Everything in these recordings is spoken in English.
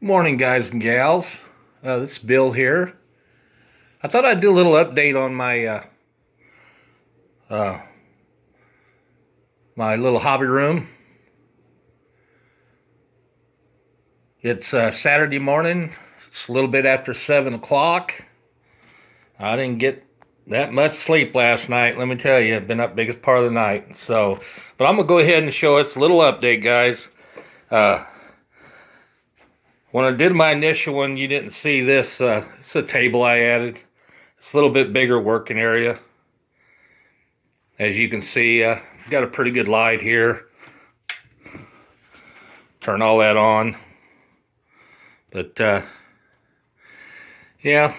Morning, guys and gals. This is Bill here. I thought I'd do a little update on my little hobby room. It's Saturday morning. It's a little bit after 7 o'clock. I didn't get that much sleep last night. Let me tell you, I've been up biggest part of the night. But I'm gonna go ahead and show it's a little update, guys. When I did my initial one, you didn't see this. It's a table I added. It's a little bit bigger working area. As you can see, got a pretty good light here. Turn all that on. But yeah,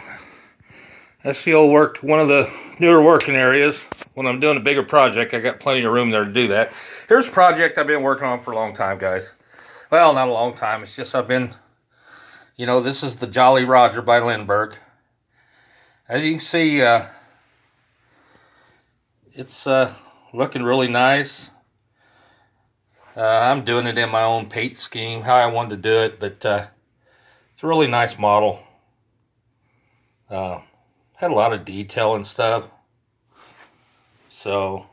that's the old one of the newer working areas. When I'm doing a bigger project, I got plenty of room there to do that. Here's a project I've been working on for a long time, guys. Well, not a long time. It's just this is the Jolly Roger by Lindbergh. As you can see, it's looking really nice. I'm doing it in my own paint scheme, how I wanted to do it, but it's a really nice model. Had a lot of detail and stuff. So,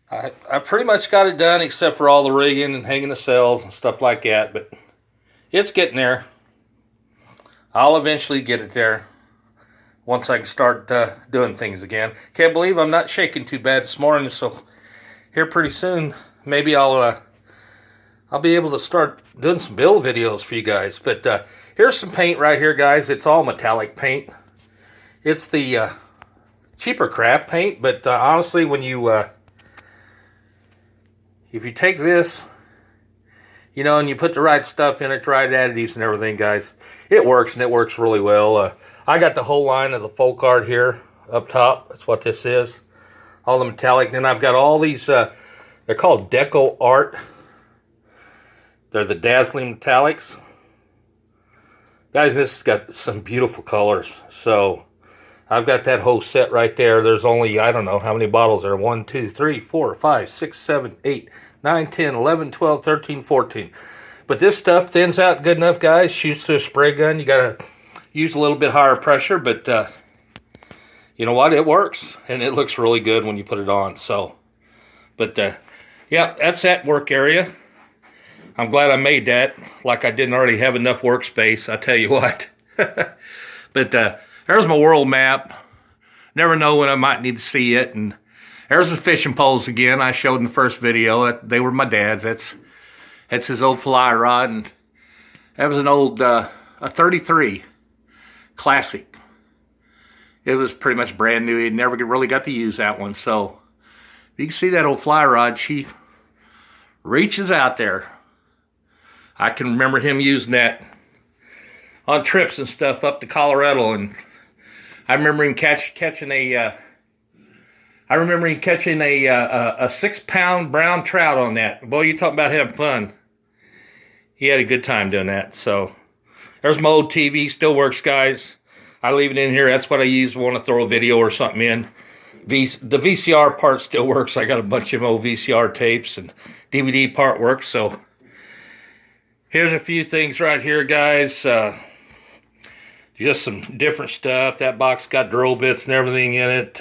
I pretty much got it done except for all the rigging and hanging the cells and stuff like that, but it's getting there. I'll eventually get it there once I can start doing things again. Can't believe I'm not shaking too bad this morning, so here pretty soon, maybe I'll be able to start doing some build videos for you guys. But here's some paint right here, guys. It's all metallic paint. It's the cheaper crap paint, but honestly, when you if you take this, and you put the right stuff in it, the right additives and everything, guys, it works, and it works really well. I got the whole line of the folk art here up top. That's what this is. All the metallic. Then I've got all these, they're called Deco Art. They're the dazzling metallics. Guys, this has got some beautiful colors. So, I've got that whole set right there. There's only, I don't know how many bottles there. 1, 2, 3, 4, 5, 6, 7, 8, 9, 10, 11, 12, 13, 14. But this stuff thins out good enough, guys. Shoots through a spray gun. You got to use a little bit higher pressure, but you know what? It works, and it looks really good when you put it on. So, but yeah, that's that work area. I'm glad I made that. Like I didn't already have enough workspace, I tell you what. But there's my world map. Never know when I might need to see it. And there's the fishing poles again I showed in the first video. They were my dad's. That's his old fly rod. And that was an old, a 33 classic. It was pretty much brand new. He never really got to use that one. So you can see that old fly rod. She reaches out there. I can remember him using that on trips and stuff up to Colorado, and I remember him catching a 6-pound brown trout on that. Boy, you talk about having fun. He had a good time doing that. So there's my old TV, still works, guys. I leave it in here. That's what I use when I want to throw a video or something in. The VCR part still works. I got a bunch of old VCR tapes, and DVD part works. So here's a few things right here, guys. Just some different stuff. That box got drill bits and everything in it.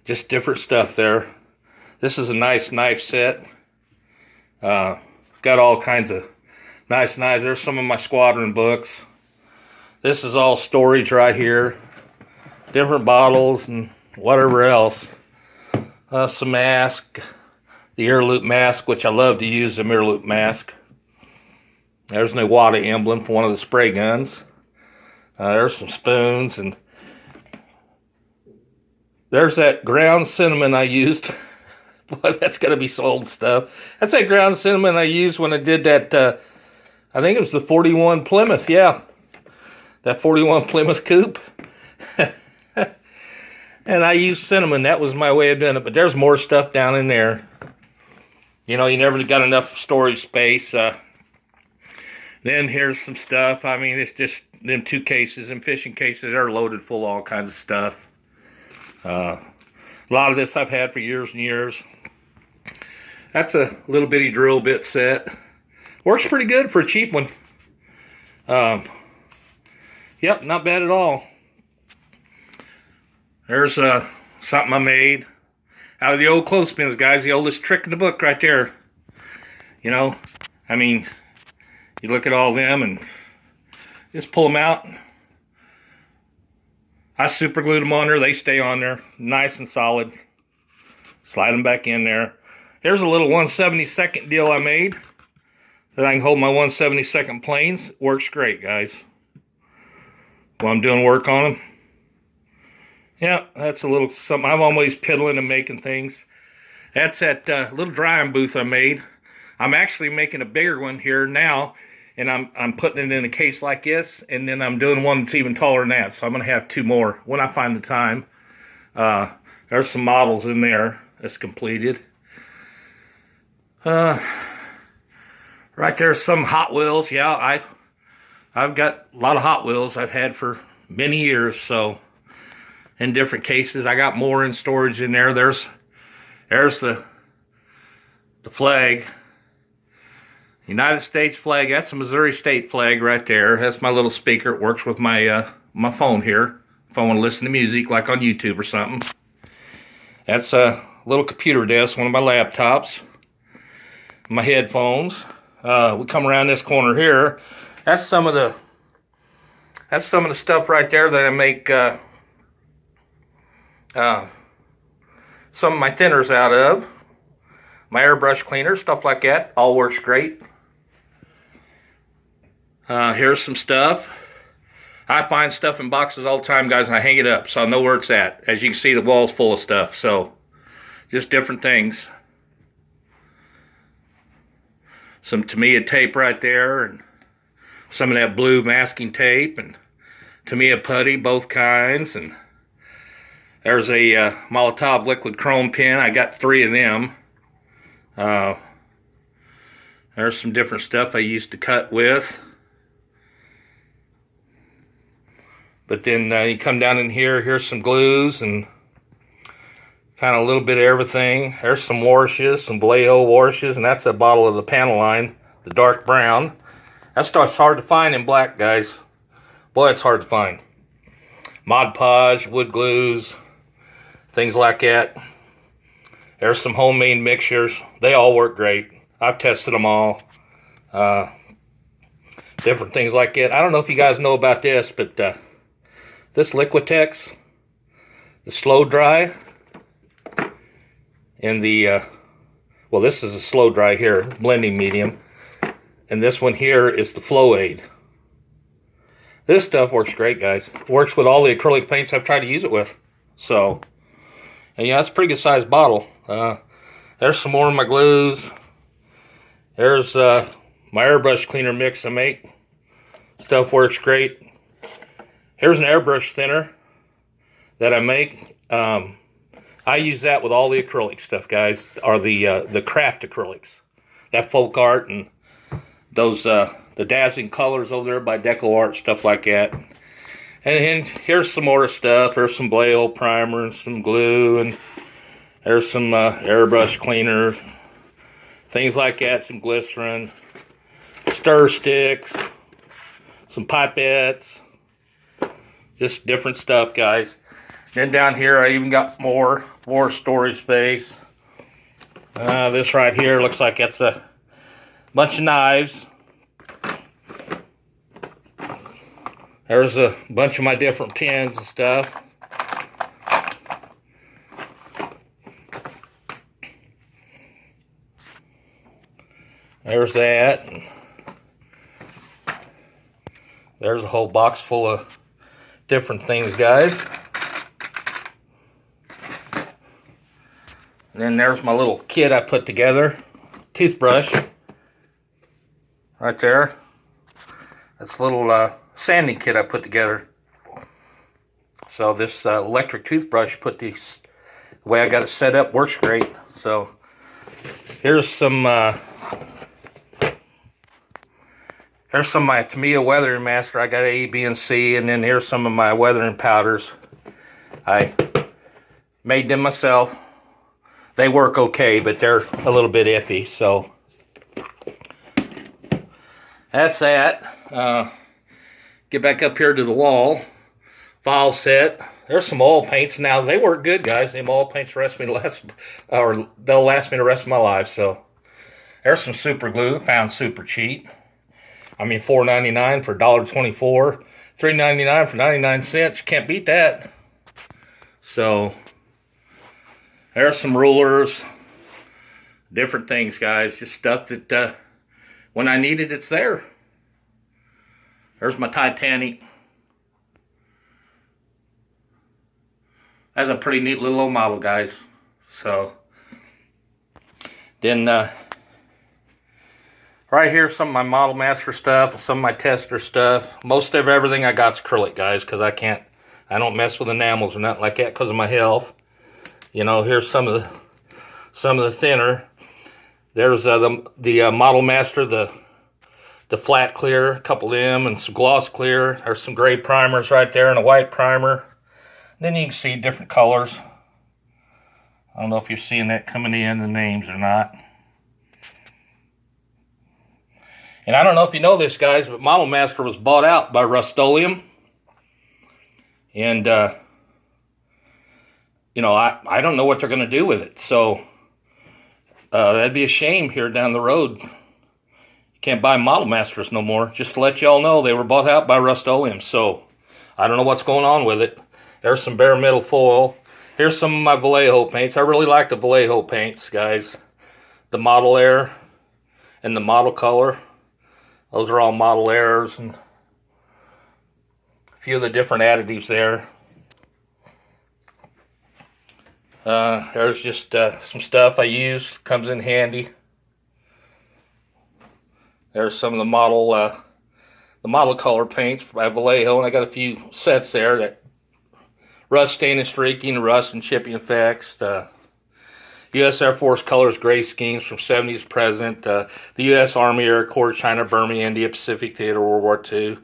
Just different stuff there. This is a nice knife set. Got all kinds of nice knives. There's some of my squadron books. This is all storage right here. Different bottles and whatever else. Some mask. The ear loop mask, which I love to use, the ear loop mask. There's an Iwata emblem for one of the spray guns. There's some spoons, and there's that ground cinnamon I used. Boy, that's got to be some old stuff. That's that ground cinnamon I used when I did that, I think it was the 41 Plymouth, yeah. That 41 Plymouth coupe. And I used cinnamon. That was my way of doing it. But there's more stuff down in there. You never got enough storage space. Then here's some stuff. I mean, it's just them 2 cases. Them fishing cases, they're loaded full of all kinds of stuff. A lot of this I've had for years and years. That's a little bitty drill bit set. Works pretty good for a cheap one. Yep, not bad at all. There's something I made out of the old clothespins, guys. The oldest trick in the book right there. You know, I mean, you look at all them and just pull them out. I super glued them on there. They stay on there nice and solid. Slide them back in there. Here's a little 1/72 deal I made that I can hold my 1/72 planes. Works great, guys, while I'm doing work on them. Yeah, that's a little something. I'm always piddling and making things. That's that little drying booth I made. I'm actually making a bigger one here now, and I'm putting it in a case like this, and then I'm doing one that's even taller than that. So I'm going to have 2 more when I find the time. There's some models in there that's completed. Right there's some Hot Wheels. Yeah, I've got a lot of Hot Wheels I've had for many years, so in different cases. I got more in storage in there. There's the flag. United States flag. That's the Missouri state flag right there. That's my little speaker. It works with my my phone here. If I want to listen to music like on YouTube or something. That's a little computer desk, one of my laptops. My headphones. We come around this corner here. That's some of the stuff right there that I make some of my thinners out of. My airbrush cleaner, stuff like that, all works great. Here's some stuff. I find stuff in boxes all the time, guys, and I hang it up so I know where it's at. As you can see, the wall's full of stuff, so just different things. Some Tamiya tape right there, and some of that blue masking tape, and Tamiya putty, both kinds, and there's a Molotov liquid chrome pen. I got 3 of them. There's some different stuff I used to cut with. But then you come down in here, here's some glues and kind of a little bit of everything. There's some washes, some Vallejo washes, and that's a bottle of the panel line, the dark brown. That stuff's hard to find in black, guys. Boy, it's hard to find. Mod Podge, wood glues, things like that. There's some homemade mixtures. They all work great. I've tested them all. Different things like that. I don't know if you guys know about this, but this Liquitex, the slow dry, and the, well, this is a slow dry here, blending medium. And this one here is the Flow Aid. This stuff works great, guys. Works with all the acrylic paints I've tried to use it with. So, and yeah, it's a pretty good sized bottle. There's some more of my glues. There's my airbrush cleaner mix I make. Stuff works great. Here's an airbrush thinner that I make. I use that with all the acrylic stuff, guys, or the craft acrylics. That folk art and those the dazzling colors over there by Deco Art, stuff like that. And then here's some more stuff. There's some Vallejo primer and some glue, and there's some airbrush cleaner, things like that, some glycerin, stir sticks, some pipettes, just different stuff, guys. Then down here I even got more storage space. This right here looks like it's a bunch of knives. There's a bunch of my different pens and stuff. There's that. There's a whole box full of different things, guys. And then there's my little kit I put together. Toothbrush. Right there. That's a little sanding kit I put together. So this electric toothbrush, the way I got it set up, works great. So here's some of my Tamiya weathering master. I got A, B, and C, and then here's some of my weathering powders. I made them myself. They work okay, but they're a little bit iffy, so that's that. Get back up here to the wall. File set. There's some oil paints. Now, they work good, guys. Them oil paints they'll last me the rest of my life. So, there's some super glue. Found super cheap. I mean, $4.99 for $1.24. $3.99 for 99 cents. You can't beat that. So, there's some rulers. Different things, guys. Just stuff that when I need it, it's there. There's my Titanic. That's a pretty neat little old model, guys. So, then right here, some of my Model Master stuff, some of my tester stuff. Most of everything I got's acrylic, guys, because I don't mess with enamels or nothing like that because of my health. You know, here's some of the thinner. There's the Model Master, the flat clear, a couple of them, and some gloss clear. There's some gray primers right there and a white primer. Then you can see different colors. I don't know if you're seeing that coming in, the names or not. And I don't know if you know this, guys, but Model Master was bought out by Rust-Oleum. And, you know, I don't know what they're going to do with it. So, that'd be a shame here down the road. You can't buy Model Masters no more. Just to let y'all know, they were bought out by Rust-Oleum. So, I don't know what's going on with it. There's some bare metal foil. Here's some of my Vallejo paints. I really like the Vallejo paints, guys. The Model Air and the Model Color. Those are all Model Airs and a few of the different additives there. There's just some stuff I use. Comes in handy. There's some of the Model Color paints by Vallejo, and I got a few sets there that rust, stain, and streaking, rust and chipping effects. The U.S. Air Force colors, gray schemes from 70s to present. The U.S. Army, Air Corps, China, Burma, India, Pacific Theater, World War II.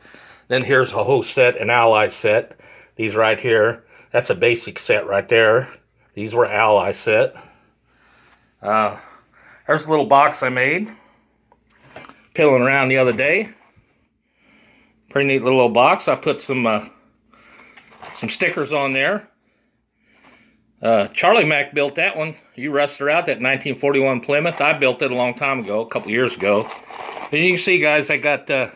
Then here's a whole set, an Ally set. These right here. That's a basic set right there. These were Ally set. There's a little box I made. Peeling around the other day. Pretty neat little box. I put some stickers on there. Charlie Mack built that one. You rusted out that 1941 Plymouth. I built it a long time ago, a couple years ago. But you can see, guys, I got this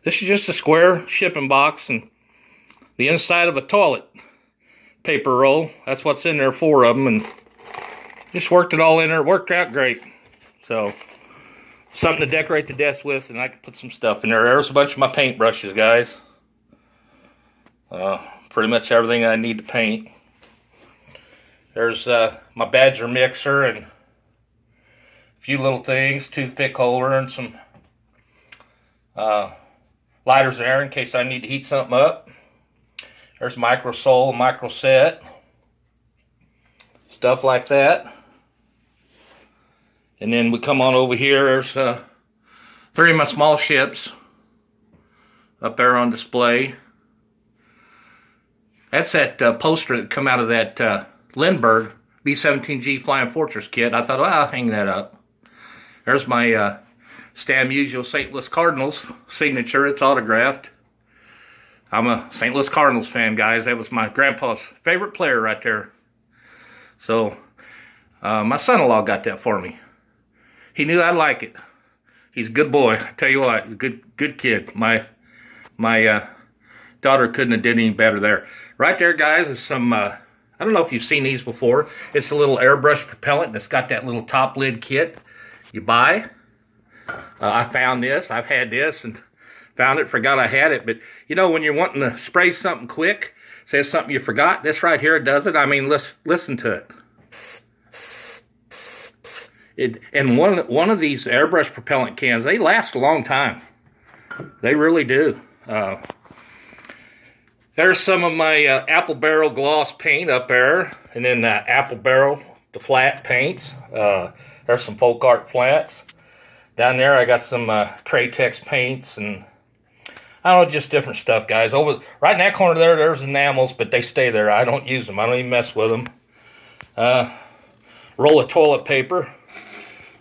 is just a square shipping box and the inside of a toilet paper roll. That's what's in there, 4 of them, and just worked it all in there. It worked out great. So, something to decorate the desk with, and I can put some stuff in there. There's a bunch of my paint brushes, guys. Pretty much everything I need to paint. There's my Badger mixer and a few little things, toothpick holder and some lighters there in case I need to heat something up. There's micro sole, micro set, stuff like that. And then we come on over here. There's 3 of my small ships up there on display. That's that poster that come out of that Lindbergh B-17G Flying Fortress kit. I thought, well, I'll hang that up. There's my Stan Musial St. Louis Cardinals signature. It's autographed. I'm a St. Louis Cardinals fan, guys. That was my grandpa's favorite player right there. So, my son-in-law got that for me. He knew I'd like it. He's a good boy. I tell you what, good kid. My daughter couldn't have did any better there. Right there, guys, is some, I don't know if you've seen these before. It's a little airbrush propellant that's got that little top lid kit you buy. I found this. I've had this and found it, forgot I had it. But, you know, when you're wanting to spray something quick, say it's something you forgot, this right here does it. I mean, listen to it. And one of these airbrush propellant cans, they last a long time. They really do. There's some of my Apple Barrel gloss paint up there. And then Apple Barrel, the flat paints. There's some folk art flats. Down there I got some Cratex paints and I don't know, just different stuff, guys. Right in that corner there's enamels, but they stay there. I don't use them. I don't even mess with them. Roll of toilet paper.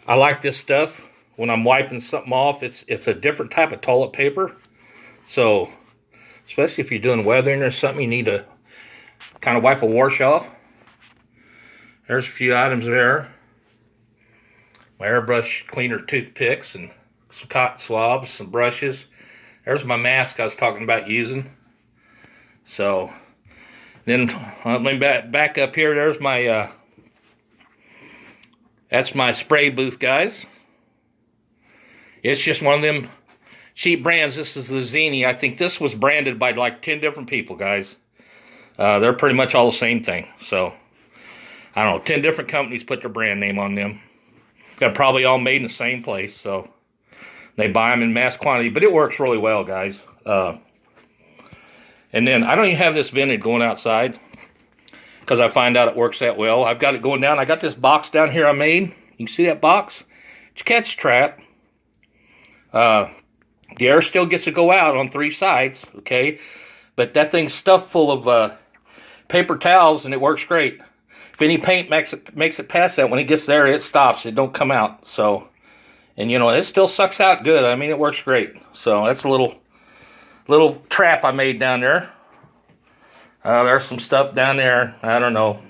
I like this stuff. When I'm wiping something off, it's a different type of toilet paper. So, especially if you're doing weathering or something, you need to kind of wipe a wash off. There's a few items there. My airbrush cleaner toothpicks and some cotton swabs, some brushes. There's my mask I was talking about using. So, then let me back up here. There's my, that's my spray booth, guys. It's just one of them cheap brands. This is the Zini. I think this was branded by like 10 different people, guys. They're pretty much all the same thing. So, I don't know, 10 different companies put their brand name on them. They're probably all made in the same place, so they buy them in mass quantity. But it works really well, guys. And then I don't even have this vented going outside because I find out it works that well. I've got it going down. I got this box down here I made. You can see that box? It's a catch trap. The air still gets to go out on 3 sides, okay? But that thing's stuffed full of paper towels, and it works great. If any paint makes it past that, when it gets there, it stops. It don't come out. So, and you know, it still sucks out good. I mean, it works great. So that's a little trap I made down there. There's some stuff down there. I don't know,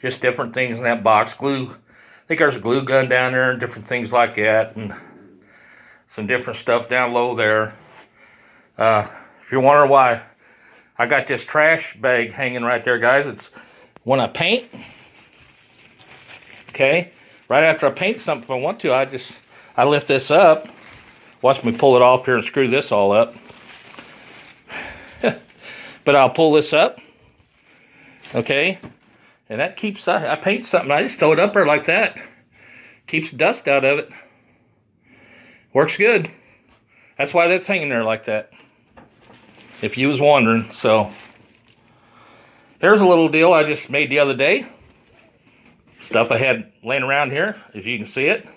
just different things in that box. Glue. I think there's a glue gun down there and different things like that, and some different stuff down low there. If you're wondering why I got this trash bag hanging right there, guys, it's when I paint. Okay, right after I paint something, if I want to, I lift this up. Watch me pull it off here and screw this all up. But I'll pull this up. Okay, and that keeps, I paint something, I just throw it up there like that. Keeps dust out of it. Works good. That's why that's hanging there like that, if you was wondering. So, here's a little deal I just made the other day. Stuff I had laying around here, as you can see it.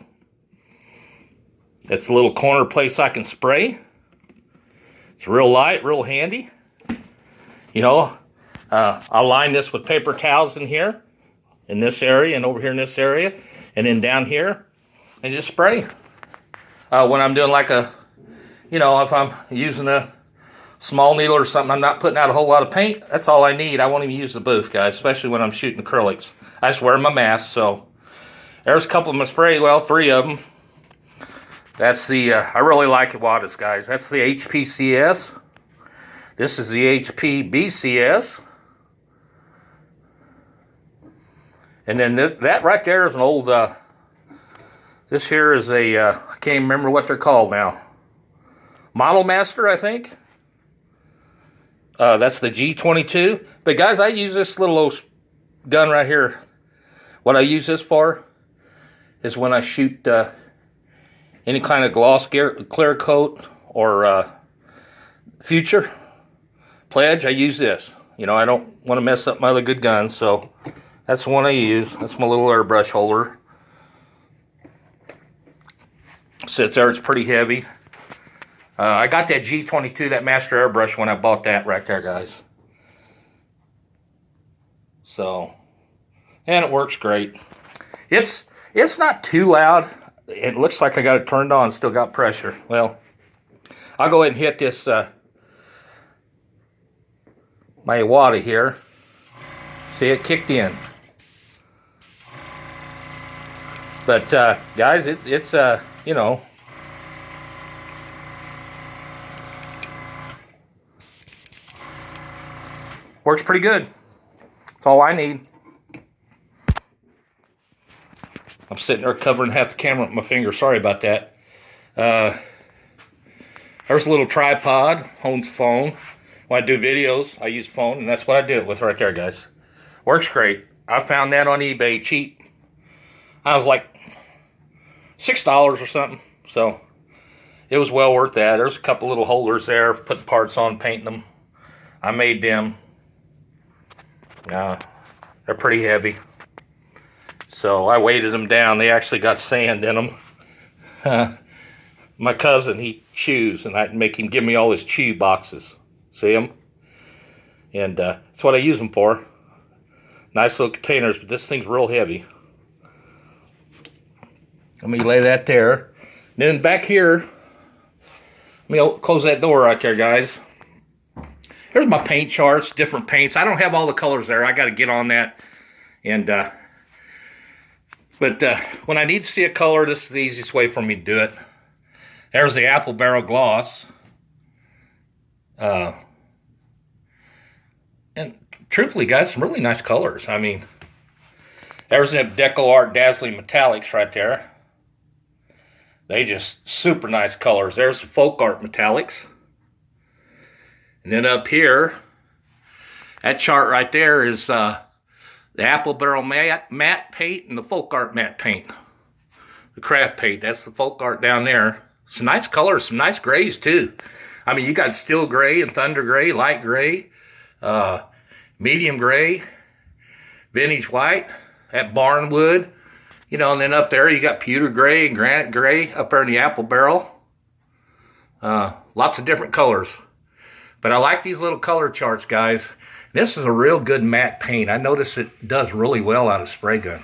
It's a little corner place I can spray. It's real light, real handy. You know, I'll line this with paper towels in here, in this area, and over here in this area, and then down here, and just spray. When I'm doing like a, you know, if I'm using a small needle or something, I'm not putting out a whole lot of paint, that's all I need. I won't even use the booth, guys, especially when I'm shooting acrylics. I just wear my mask. So there's a couple of my sprays, well, 3 of them. That's the, I really like Iwata's, guys. That's the HPCS. This is the HPBCS. And then that right there is an old, this here is a, I can't even remember what they're called now. Model Master, I think. That's the G22. But guys, I use this little old gun right here. What I use this for is when I shoot any kind of gloss clear coat or future pledge, I use this. You know, I don't want to mess up my other good guns, so that's the one I use. That's my little airbrush holder. Sits there, it's pretty heavy. I got that G22, that Master Airbrush, when I bought that right there, guys. So, and it works great. It's not too loud. It looks like I got it turned on, still got pressure. Well, I'll go ahead and hit this, my Iwata here. See, it kicked in. But, guys, it's you know, works pretty good. That's all I need. I'm sitting there covering half the camera with my finger. Sorry about that. There's a little tripod, holds phone. When I do videos, I use phone, and that's what I do it with right there, guys. Works great. I found that on eBay cheap. I was like $6 or something, so it was well worth that. There's a couple little holders there, putting parts on, painting them. I made them. They're pretty heavy. So I weighted them down. They actually got sand in them. My cousin, he chews, and I make him give me all his chew boxes. See them? And that's what I use them for. Nice little containers, but this thing's real heavy. Let me lay that there. Then back here, Let me close that door right there, guys. Here's my paint charts, different paints. I don't have all the colors there. I got to get on that. And but when I need to see a color, this is the easiest way for me to do it. There's the apple barrel gloss. And truthfully, guys, some really nice colors. I mean, there's the Deco Art Dazzling Metallics right there. They just super nice colors. There's the Folk Art Metallics. And then up here, that chart right there is the Apple Barrel Matte Paint and the Folk Art Matte Paint. The craft paint, that's the Folk Art down there. Some nice colors, some nice grays too. I mean, you got Steel Gray and Thunder Gray, Light Gray, Medium Gray, Vintage White, that Barnwood. You know, and then up there you got Pewter Gray and Granite Gray up there in the Apple Barrel. Lots of different colors. But I like these little color charts, guys. This is a real good matte paint. I noticed it does really well out of spray gun.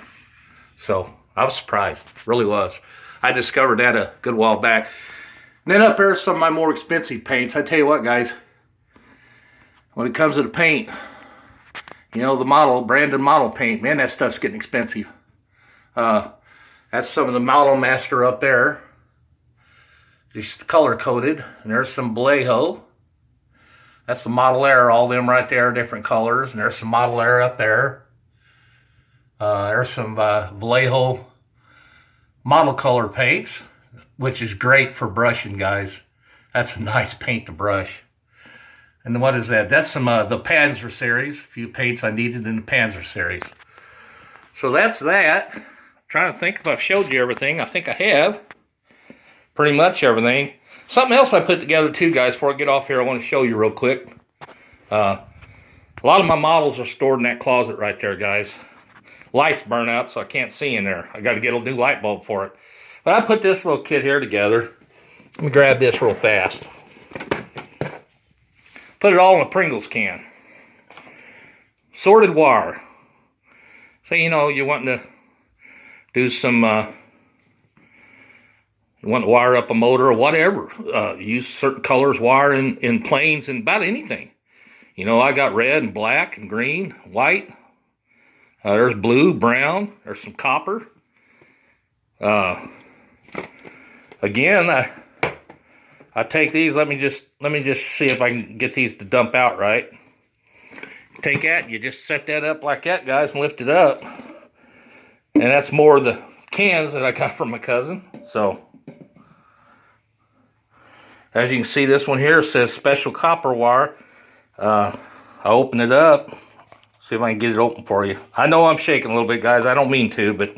So I was surprised, really was. I discovered that a good while back. And then up there are some of my more expensive paints. I tell you what, guys, when it comes to the paint, you know, the branded model paint, man, that stuff's getting expensive. That's some of the Model Master up there. Just color coded. And there's some Vallejo. That's the Model Air, all them right there, different colors. And there's some Model Air up there. There's some Vallejo model color paints, which is great for brushing, guys. That's a nice paint to brush. And what is that? That's some the Panzer series. A few paints I needed in the Panzer series. So that's that. I'm trying to think if I've showed you everything. I think I have. Pretty much everything. Something else I put together too, guys, before I get off here, I want to show you real quick. A lot of my models are stored in that closet right there, guys. Lights burn out, so I can't see in there. I got to get a new light bulb for it. But I put this little kit here together. Let me grab this real fast. Put it all in a Pringles can. Sorted wire. So, you know, you want to do some... you want to wire up a motor or whatever. Use certain colors, wire in planes and about anything. You know, I got red and black and green, white. There's blue, brown. There's some copper. Again, I take these. Let me just see if I can get these to dump out right. Take that. You just set that up like that, guys, and lift it up. And that's more of the cans that I got from my cousin. So. As you can see, this one here says special copper wire. I open it up. See if I can get it open for you. I know I'm shaking a little bit, guys. I don't mean to, but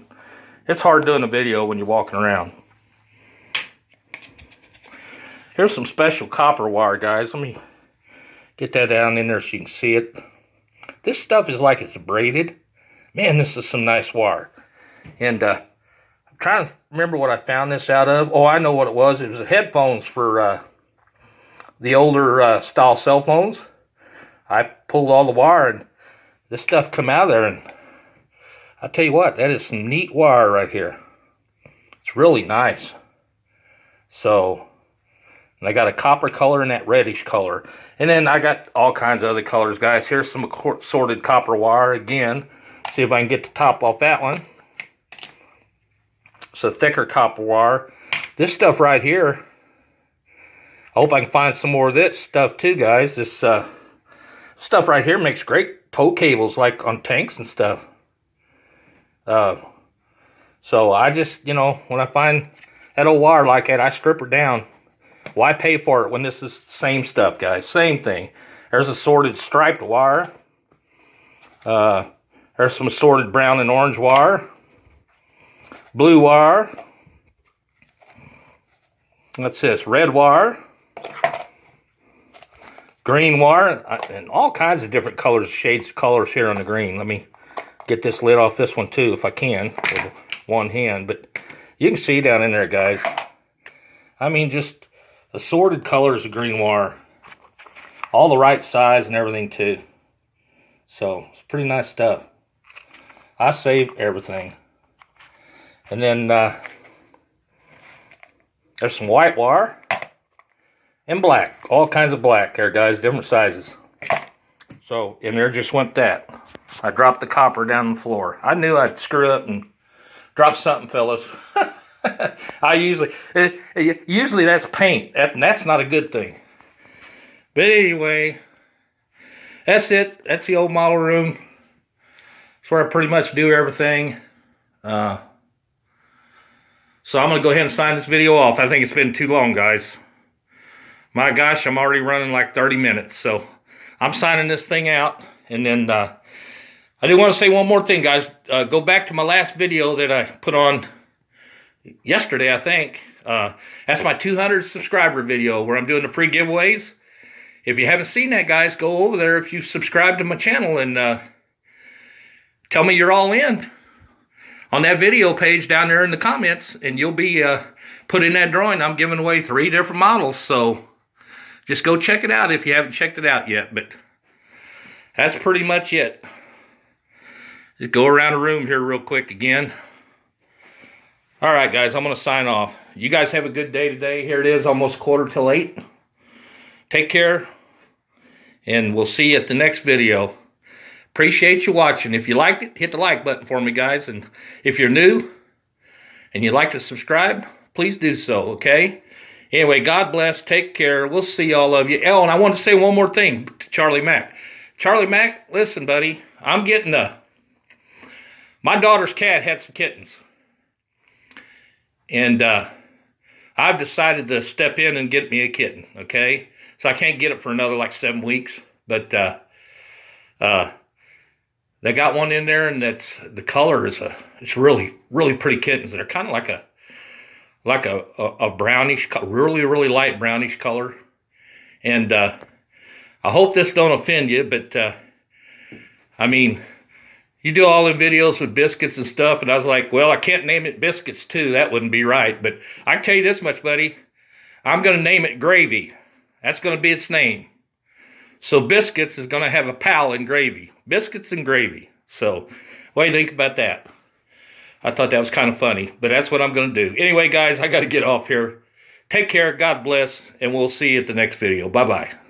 it's hard doing a video when you're walking around. Here's some special copper wire, guys. Let me get that down in there so you can see it. This stuff is like it's braided. Man, this is some nice wire. And trying to remember what I found this out of. Oh, I know what it was. It was headphones for the older style cell phones. I pulled all the wire and this stuff come out of there. And I'll tell you what, that is some neat wire right here. It's really nice. So, and I got a copper color and that reddish color. And then I got all kinds of other colors, guys. Here's some sorted copper wire again. See if I can get the top off that one. It's a thicker copper wire. This stuff right here, I hope I can find some more of this stuff too, guys. This stuff right here makes great tow cables, like on tanks and stuff. So I just, you know, when I find that old wire like that, I strip her down. Why pay for it when this is the same stuff, guys? Same thing. There's a sorted striped wire. There's some sorted brown and orange wire. Blue wire. What's this? Red wire. Green wire. And all kinds of different colors, shades of colors here on the green. Let me get this lid off this one too, if I can, with one hand. But you can see down in there, guys. I mean, just assorted colors of green wire. All the right size and everything too. So, it's pretty nice stuff. I save everything. And then there's some white wire. And black. All kinds of black there, guys. Different sizes. So, and there just went that. I dropped the copper down on the floor. I knew I'd screw up and drop something, fellas. I usually that's paint. That's not a good thing. But anyway, that's it. That's the old model room. It's where I pretty much do everything. So I'm going to go ahead and sign this video off. I think it's been too long, guys. My gosh, I'm already running like 30 minutes. So I'm signing this thing out. And then I do want to say one more thing, guys. Go back to my last video that I put on yesterday, I think. That's my 200 subscriber video where I'm doing the free giveaways. If you haven't seen that, guys, go over there if you subscribe to my channel and tell me you're all in on that video page down there in the comments, and you'll be put in that drawing. I'm giving away 3 different models, so just go check it out if you haven't checked it out yet. But that's pretty much it. Just go around the room here real quick again. All right, guys, I'm going to sign off. You guys have a good day today. Here it is, almost 7:45. Take care, and we'll see you at the next video. Appreciate you watching. If you liked it, hit the like button for me, guys. And if you're new and you'd like to subscribe, please do so, okay? Anyway, God bless. Take care. We'll see all of you. Oh, and I want to say one more thing to Charlie Mack. Charlie Mack, listen, buddy. I'm getting my daughter's cat had some kittens. And I've decided to step in and get me a kitten, okay? So I can't get it for another like 7 weeks. But they got one in there, and that's the color is it's really, really pretty kittens. They're kind of like a brownish, really light brownish color. And I hope this don't offend you, but I mean, you do all the videos with biscuits and stuff, and I was like, well, I can't name it Biscuits too. That wouldn't be right. But I can tell you this much, buddy. I'm going to name it Gravy. That's going to be its name. So Biscuits is going to have a pal in Gravy. Biscuits and Gravy. So what do you think about that? I thought that was kind of funny, but that's what I'm going to do. Anyway, guys, I got to get off here. Take care. God bless, and we'll see you at the next video. Bye-bye.